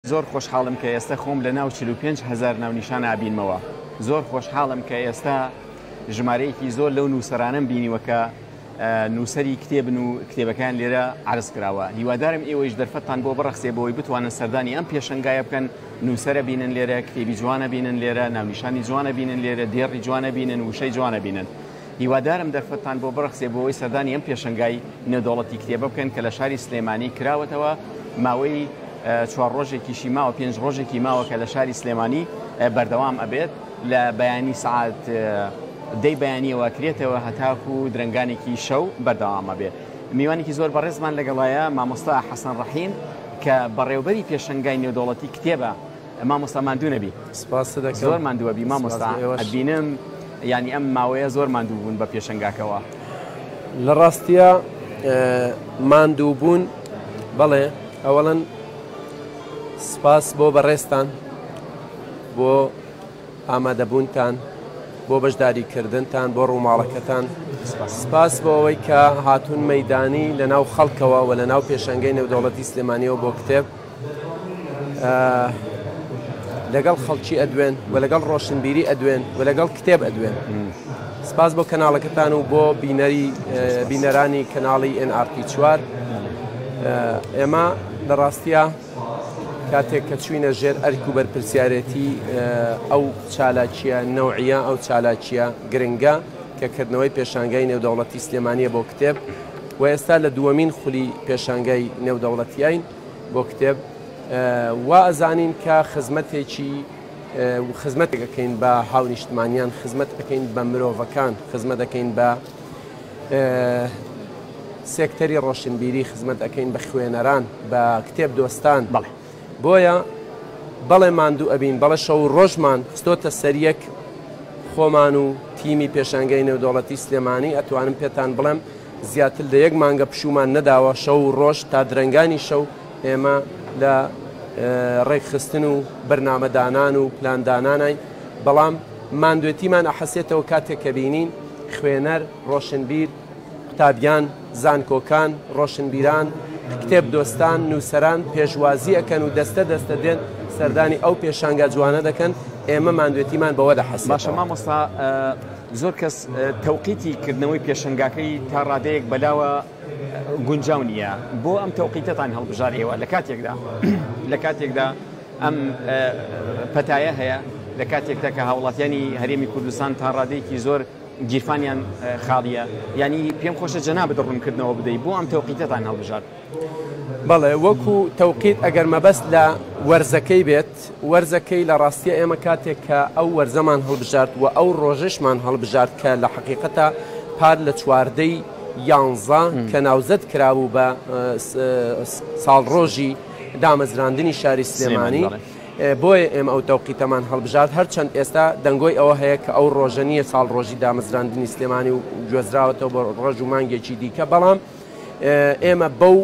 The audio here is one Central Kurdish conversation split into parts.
زۆر خۆشحاڵم کە ئێستا خۆم لە ناو 45,000 ناونیشانە ئابینمەوە. زۆر خۆشحاڵم کە ئێستا ژمارەیەکی زۆر لەو نووسەرانم بینیوە کە نووسری کتێبن و کتێبەکان لێرە عرض کراوە. هیوادارم ئێوەش دەرفەتان بۆ بڕەخسێ بۆی بتوانن سەردانی ئەم پێشەنگایە بکەن، نووسەرە بینن لێرە، کتێبی جوانە بینن لێرە، ناونیشانی جوانە بینن لێرە، دێڕی جوانە بینن، وشەی جوانە بینن. هیوادارم دەرفەتان بۆ بڕەخسێ بۆی سەردانی ئەم پێشەنگای نێودەوڵەتی کتێبە بکەن کە لە شاری سلێمانی کراوەتەوە ماوەی 4 ڕۆژێکیشی ماوە 5 ڕۆژێکی ماوە کە لە شاری سلێمانی بەردەوام ئەبێت لە بەیانی سعات دەی بەیانیەوە کرێتەوە هەتاکو و درنگانێکی شەو بەردەوامە بێت. میوانێکی زۆر بەڕێزمان لەگەڵایە مامۆستا حەسەن ڕەحیم کە بەڕێوەبەری پێشەنگای نێودەوڵەتی کتێبە. مامۆستا ماندوو نەبی. سپاس دەکەم. زۆر ماندووەبی مامۆستا. ئەبینم ینی ئەم ماوەیە زۆر ماندوو بوون بە پێشەنگاکەوە. لە ڕاستیە ماندوو بوون بەڵێ ئەوەڵەن سپاس بۆ بەڕێستان بۆ ئامادەبوونتان بۆ بەشداریکردنتان بۆ ڕووماڵەکەتان سپاس بۆ ئەوەی کە هاتوون مەدانی لە ناو خەڵکەوە و لە ناو پێشەنگەی نێودەوڵەتی سلێمانیەوە بۆ کتێب لەگەڵ خەڵکی ئەدوێن و لەگەڵ ڕۆشنبیری ئەدوێن و لەگەڵ کتێب ئەدوێن. سپاس بۆ کەناڵەکەتان و بۆ بینەرانی کەناڵی NRT4. ئێمە لە ڕاستیە کاتێک کە چوینە ژێر ئەرک و بەرپرسیارەتی ئەو چالاکیە نەوعیە ئەو چالاکیە گرنگە کە کردنەوەی پێشانگای نێودەوڵەتی سلێمانیە بۆ کتێب و ئێستا لە دووەمین خولی پێشانگای نێودەوڵەتیین بۆ کتێب وا ئەزانین کە خزمەت دەکەین بە هاونیشتمانیان، خزمەت دەکەین بە مرۆڤەکان، خزمەت دەکەین بە سێکتەری ڕۆشنبیری، خزمەت دەکەین بە خوێنەران، بە کتێب دۆستان. بۆیە بەڵێ ماندوو ئەبین بەڵێ شەو ڕۆژمان خستۆتە سەریەک خۆمان و تیمی پێشانگای نێودەوڵەتی سلێمانی ئەتوانم پێتان بڵێم زیاتر لە 1 مانگە پشومان نەداوە شەو ڕۆژ تا درەنگانی شەو ئێمە لە ڕێکخستن و بەرنامەدانان و پلاندانانین. بەڵام ماندوێتیمان ئەحەسێتەوە کاتێک کە بینین خوێنەر، ڕۆشنبیر، قوتابیان، زانکۆکان، ڕۆشنبیران، کتێب دۆستان، نووسەران پێشوازی ئەکەن و دەستە دێن سەردانی ئەو پێشانگا جوانە دەکەن. ئێمە ماندوێتیمان بەوە دەحەسێت. باشە مامۆستا، زۆر کەس تەوقیتی کردنەوەی پێشەنگاکەی تا ڕادەیەک بەداوە گونجاو نییە. بۆ ئەم تەوقیتتان هەڵبژارەوە لە کاتێکدا ئەم پەتایە هەیە، لە کاتێکدا کە هاوڵاتیانی هەرێمی کوردستان تا ڕادەیەکی زۆر گیرفانیان خاڵیە، ینی پێم خۆشە جەناب ڕوونکردنەوە بدەیت بۆ ئەم تەوقیتتان هەڵبژار. بەڵێ وەکو تەوقیت ئەگەر مەبەست لە وەرزەکەی بێت، وەرزەکەی لە ڕاستیە ئێمە کاتێک کە ئەو وەرزەمان هەڵبژارد و ئەو ڕۆژشمان هەڵبژارد کە لە حقیقەتە پار لە 14ی 11 کە ناوزەت کرابوو بە ساڵڕۆژی دامەزراندنی شاری سلێمانی، بۆیە ئێمە ئەو تەوقیتەمان هەڵبژارد. هەرچەند ئێستا دەنگۆی ئەوە هەیە کە ئەو ڕۆژە نییە ساڵڕۆژی دامەزراندنی سلێمانی و گوێزراوەتەوە بۆ ڕۆژ و مانگێکی دیکە. بەڵام ئێمە بەو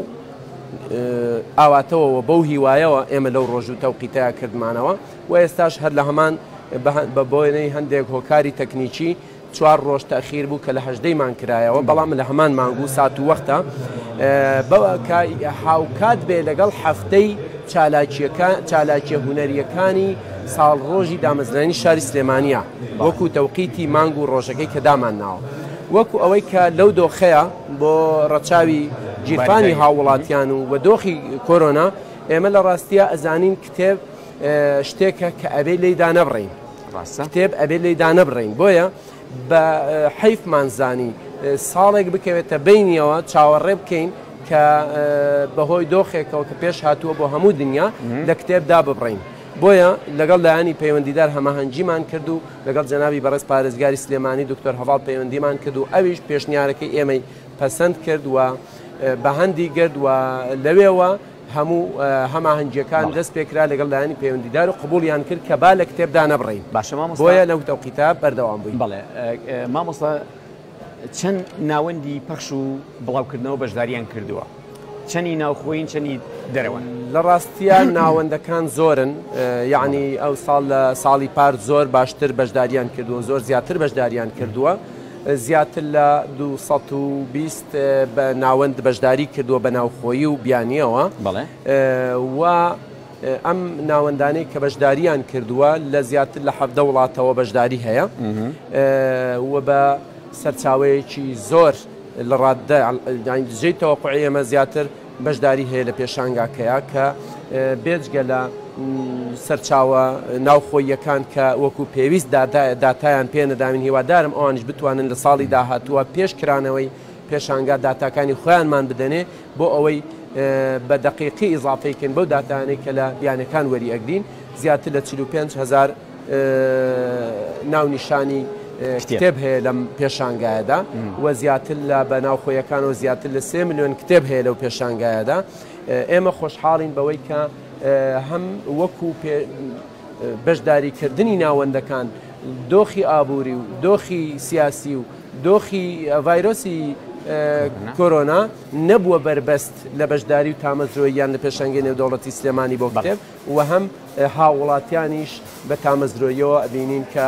ئاواتەوە بەو هیوایەوە ئێمە لەو ڕۆژ و تەوقیتەیە کردمانەوە و ئێستاش هەر لە هەمان بە بۆنەی هەندێک هۆکاری تەکنیکی 4 ڕۆژ تەخیر بوو کە لە 18مان کرایەوە. بەڵام لە هەمان مانگو سات و وەختە بەوە هاوکات بێ لەگەڵ هەفتەی چالاکیە هونەریەکانی ساڵڕۆژی دامەزرانی شاری سلێمانیە وەکو تەوقیتی مانگ و ڕۆژەکەی کە دامان ناوە، وەکو ئەوەی کە لەو دۆخەیە بۆ ڕەچاوی گیرفانی هاوڵاتیان و دۆخی کۆرۆنا ئێمە لە ڕاستیە ئەزانین کتێب شتێکە کە ئەبێ لێدا نەبڕین، کتێب ئەبێ لێدا نەبڕین. بۆیە بە حەیفمان زانی ساڵێک بکەوێتە بینیەوە چاوەڕێ بکەین کە بەهۆی دۆخێکەوە کە پێش هاتووە بۆ هەموو دنیا لە کتێبدا ببڕین. بۆیە لەگەڵ لایانی پەیوەندیدار هەماهەنگیمان کرد و لەگەڵ جەنابی بەڕێز پارێزگاری سلێمانی دکتۆر هەڤاڵ پەیوەندیمان کرد و ئەویش پێشنیارەکەی ئێمەی پەسەند کرد و بە هەندی گرد و لەوێەوە هەموو هەماهەنگیەکان دەست پێکرا لەگەڵ لایانی پەیوەندیدار و قبولیان کرد کە با لە کتێبدا نەبڕین. بۆیە لەو تەوقیتە بەردەوام بووین. بەڵێ مامۆستا، چەند ناوەندی پەخش و بڵاوکردنەوە بەشداریان کردووە؟ چەندی ناوخۆین، چەندی دەرەوەن؟ لە ڕاستیە ناوەندەکان زۆرن، یعنی ئەو ساڵ لە ساڵی پار زۆر باشتر بەشداریان کردووە، زۆر زیاتر بەشداریان کردووە، زیاتر لە 220 بە ناوەند بەشداری کردووە بە ناوخۆیی و بیانیەوە و ئەم ناوەندانەی کە بەشداریان کردووە لە زیاتر لە 17 وڵاتەوە بەشداری هەیە و بە سەرچاوەیەکی زۆر لە ڕاددە دژەی تەوەقوعی ئێمە زیاتر بەشداری هەیە لە پێشانگاکەیە کە بێجگە لە سەرچاوە ناوخۆیەکان کە وەکو پێویست داتایان پێ نەدامین هیوادارم ئەوانش بتوانن لە ساڵی داهاتووە پێشکرانەوەی پێشانگا داتاکانی خۆیانمان بدەنێ بۆ ئەوەی بە دقیقی ئیزافەیکن بەو داتانەی کە لە بیانەکان وەریئەگرین زیاتر لە 45,000 ناونیشانی کتێب هەیە لەم پێشانگایەدا و زیاتر لە بەناوخۆیەکانەوە زیاتر لە 3 ملیۆن کتێب هەیە لەو پێشانگایەدا ئێمە خۆشحاڵین بەوەی کە هەم وەکو بەشداریکردنی ناوەندەکان دۆخی ئابووری و دۆخی سیاسی و دۆخی ڤایرۆسی کۆرۆنا نەبووە بربەست لە بەشداری و تامەزرۆییان لە پێشانگەی نێودەوڵەتی سلێمانی بۆ کتێب و هەم هاوڵاتیانیش بە تامەزرۆیەوە ئەبینین کە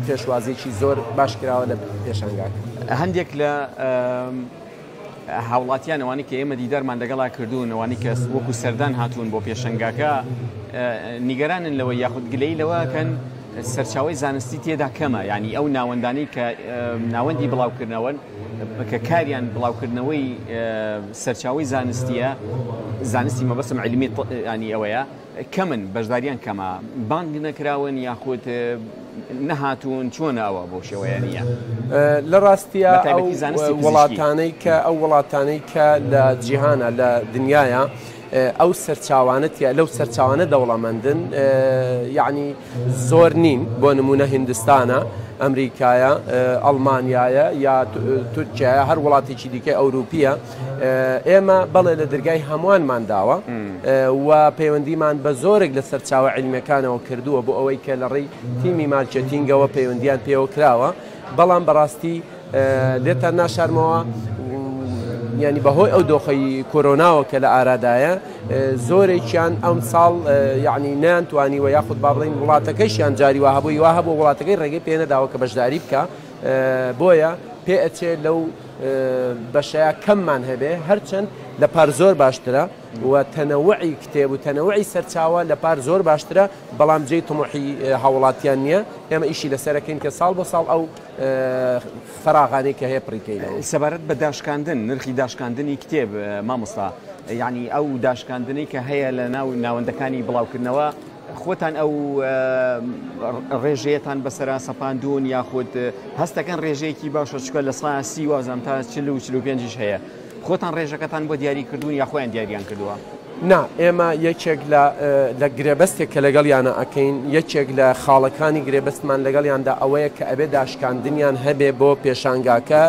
پێشوازێکی زۆر باشکراوە لە پێشانگاکە. هەندێک لە هاوڵاتیان ئەوانی کە ئێمە دیدارمان لەگەڵا کردوون ئەوانی کە وەکو سەردان هاتوون بۆ پێشەنگاکە نیگەرانن لەوە یاخود گلەی لەوەکەن سەرچاوی زانستی تێدا کەمە ینی ئەو ناوەندانەی کە ناوەندی بڵاوکردنەوە کە کاریان بڵاوکردنەوەی سەرچاوی زانستیە زانستی مەبەستم علمی ینی ئەوەیە کەمن بەشداریان کەمە بانگ نەکراون یاخود نەهاتوون چۆنە ئەوە بۆ شێوەیە نیە لە ڕاستیە وڵاتانەی کە لە جیهانە لە دنیاە ئەو سەرچاوانەتە لەو سەرچاوانە دەوڵەمەندن یعنی زۆر نین بۆ نمونە هیندستانە ئەمریکایە ئەڵمانیایە یا تورکیایە هەر وڵاتێکی دیکە ئەوروپیە ئێمە بەڵێ لە دەرگای هەمووانمان داوە و پەیوەندیمان بە زۆرێک لە سەرچاوە عیلمیەکانەوە کردووە بۆ ئەوەی کە لە ڕێی تیمی مارکێتینگەوە پەیوەندیان پێوە کراوە بەڵام بەڕاستی لێتان ناشارمەوە ینی بەهۆی ئەو دۆخەی کۆرۆناوە کە لە ئارادایە زۆرێکیان ئەم ساڵ یعنی نەیانتوانی و یاخود با بڵین وڵاتەکەیشیان جاری وا هەبووی وا هەبوو وڵاتەکەی ڕێگەی پێ نەداوە کە بەشداری بکە بۆیە پێ ئەچێت لەو بەشەیە کەممان هەبێ هەرچەند لە پار زۆر باشترە و تەنەوعی کتێب و تەنەوعی سەرچاوە لە پار زۆر باشترە بەڵام جێی تموحی هاوڵاتیان نییە ئێمە ئیشی لەسەرەکەین کە ساڵ بۆ ساڵ ئەو فراغانەی کە هەیە پڕیکەینەوە. سەبارەت بە داشکاندن نرخی داشکاندنی کتێب مامۆستا یعنی ئەو داشکاندنی کە هەیە لە ناو ناوەندەکانی بڵاوکردنەوە خۆتان ئەو ڕێژەیەتان بەسەرا سەپاندون یاخود هەستەکەن ڕێژەیەکی باشە چکە لە سا 30 وازم تا 45 هەیە خۆتان ڕێژەکەتان بۆ دیاری کردوون یا خۆیان دیاریان کردووە؟ نا ئێمە یەکێک لە گرێبەستێک کە لەگەڵیانە ئەکەین یەکێک لە خاڵەکانی گرێبەستمان لەگەڵیاندا ئەوەیە کە ئەبێ داشکاندنیان هەبێ بۆ پێشانگاکە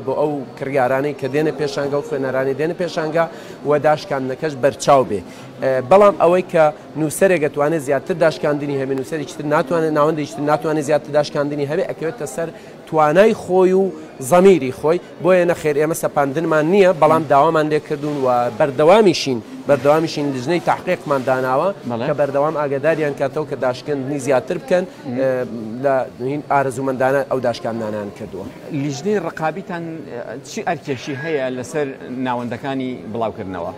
بۆ ئەو کڕیارانەی کە دێنە پێشانگە و خوێنەرانی دێنە پێشانگا و داشکاندنەکەش بەرچاو بێ بەڵام ئەوەی کە نووسەرێک دەتوانێت زیاتر داشکاندنی هەبێ نووسەرێکتر ناتوانێت ناوەندێکتر ناتوانێت زیاتر داشکاندنی هەبێ ئەکەوێتە سەر توانای خۆی و زەمیری خۆی بۆیە نەخێر ئێمە سەپاندنمان نییە بەڵام داوامان لێ کردوون و بەردەوامیشین لژنەی تحقیقمان داناوە کە بەردەوام ئاگداریان کاتەوە کە داشکاندنی زیاتر بکەن لە ئارەزومەندانە ئەو داشکاندانیان کردووە. لیژنەی ڕقابیتان چی ئەرکێشی هەیە لەسەر ناوەندەکانی بڵاوکردنەوە؟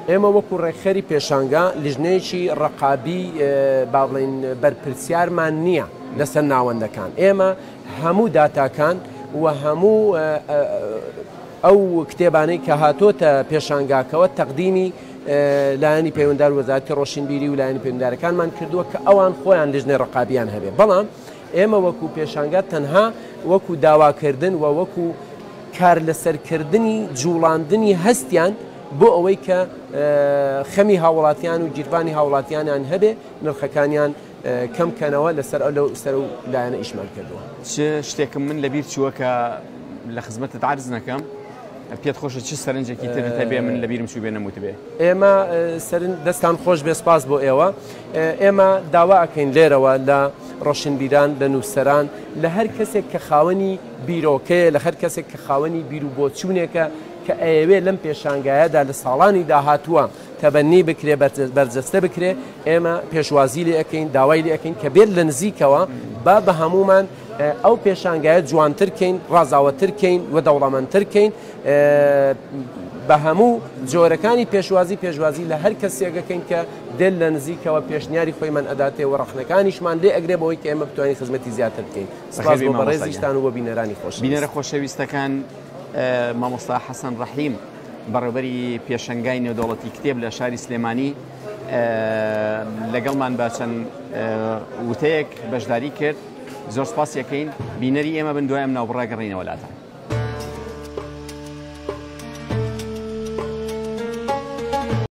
ئێمە وەکو ڕێکخەری پێشانگا لیژنەیەکی ڕقابی با بڵین بەرپرسیارمان نییە لەسەر ناوەندەکان ئێمە هەموو داتاکان و هەموو ئەو کتێبانەی کە هاتۆتە پێشانگاکەوە تەقدیمی لایەنی پەیوەنددار وەزارەتی ڕۆشنبیری و لایەنی پەیوەنددارەکانمان کردووە کە ئەوان خۆیان لیژنەی ڕقابیان هەبێ بەڵام ئێمە وەکو پێشانگا تەنها وەکو داواکردن و وەکو کار لەسەرکردنی جوڵاندنی هەستیان بۆ ئەوەی کە خەمی هاوڵاتیان و گیرفانی هاوڵاتیانیان هەبێ نرخەکانیان کەم کەنەوە لەسەر ئەو سەر و لایەنە ئیشمان کردووە. چ شتێکم من لەبیر چووە کە لە خزمەتت عرض نەکەم پێت خۆشە چ سەرنجێکی ترت هەبێ من لەبیرم چوو بێ نەموت بێ؟ ئێمە دەستان خۆش بێ سپاس بۆ ئێوە ئێمە داوا ئەکەین لێرەوە لە ڕۆشنبیران لە نووسەران لە هەر کەسێک کە خاوەنی بیرۆکەیە لە هەر کەسێک کە خاوەنی بیر و بۆچوونێکە کە ئەوێ لەم پێشانگایەدا لە ساڵانی داهاتووە تەبەنی بکرێ بەرجەستە بکرێ ئێمە پێشوازی لێ ئەەکەین داوای لێ ئەەکەین کە بێت لە نزیکەوە بە هەمومان ئەو پێشانگایە جوانترکەین ڕازاوەترکەین و دەوڵەمەندترکەین بە هەموو جۆرەکانی پێشوازی لە هەر کەسێکەکەین کە دل لە نزیکەوە پێشنیاری خۆیمان ئەداتێ و ڕەخنەکانیشمان لێ ئەگرێ بەوەی کە ئێمە بتوانین خزمەتی زیاتر بکەین. سپاس بۆ بەڕێزیشتان و بۆ بینەرانی خۆش. بینەرە خۆشەویستەکان مامۆستا حەسەن ڕەحیم بەڕێوەبەری پێشەنگای نێودەوڵەتی کتێب لە شاری سلێمانی لەگەڵمان بە چەند وتەیەک بەشداری کرد. زۆر سپاس یەکەین بینەری ئێمە بن دوای ئەم ناوبڕاگەڕینەوە لاتان.